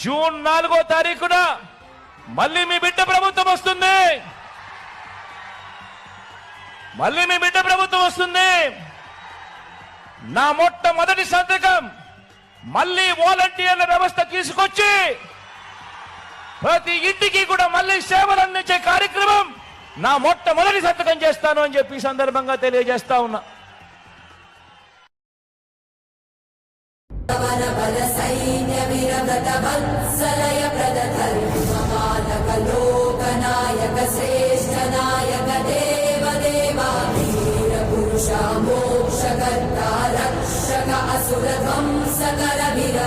June 4వ తారీఖున మళ్ళీ మీ బిడ్డ ప్రభుత్వం వస్తుంది. మళ్ళీ మీ బిడ్డ ప్రభుత్వం వస్తుంది. నా మొట్టమొదటి సంతకం మళ్ళీ వాలంటీర్ల వ్యవస్థ తీసుకొచ్చి ప్రతి ఇంటికి కూడా మళ్ళీ సేవలు అందించే కార్యక్రమం నా మొట్టమొదటి సంతకం చేస్తాను అని చెప్పి సందర్భంగా తెలియజేస్తా ఉన్నా. మోక్షకర్త రక్షక అసుర ధ్వంసకర వీర